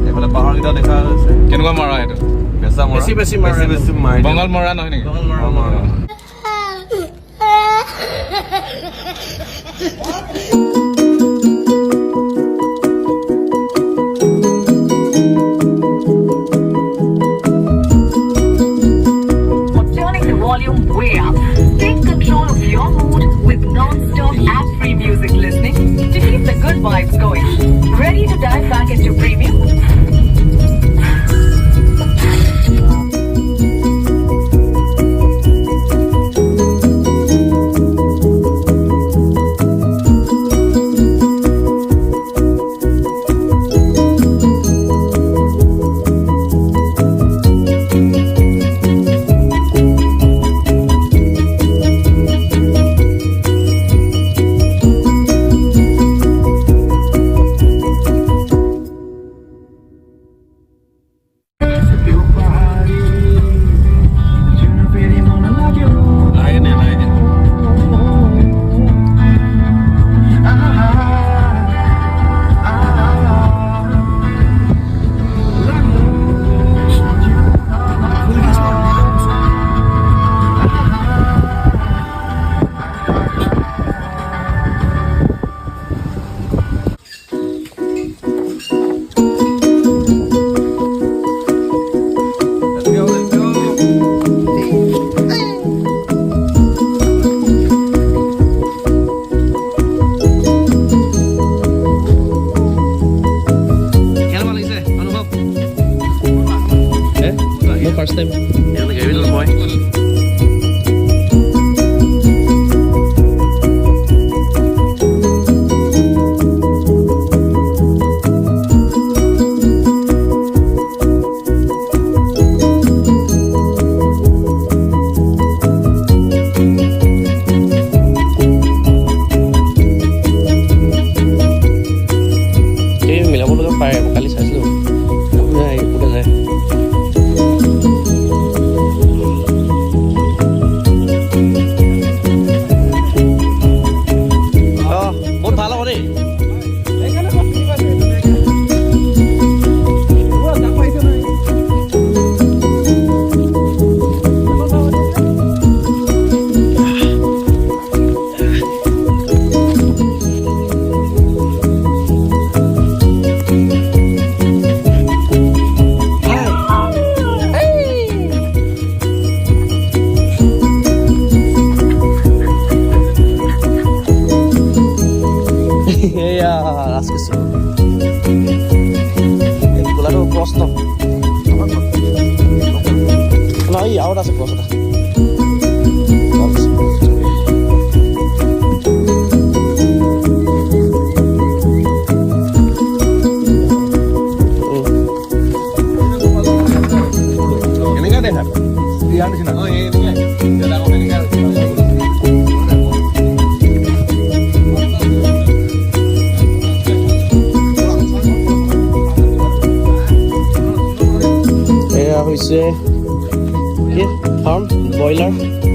এইফালে পাহাৰকেইটা দেখা হৈছে কেনেকুৱা মৰা এইটো বেছি বঙাল মৰা নহয় নেকি Turning the volume way up. Take control of your mood with non-stop ad-free music listening to keep the good vibes going. Ready to dive back into premium? First time. Yeah, look at you, little boy. ahora se puede soltar. Farm, boiler.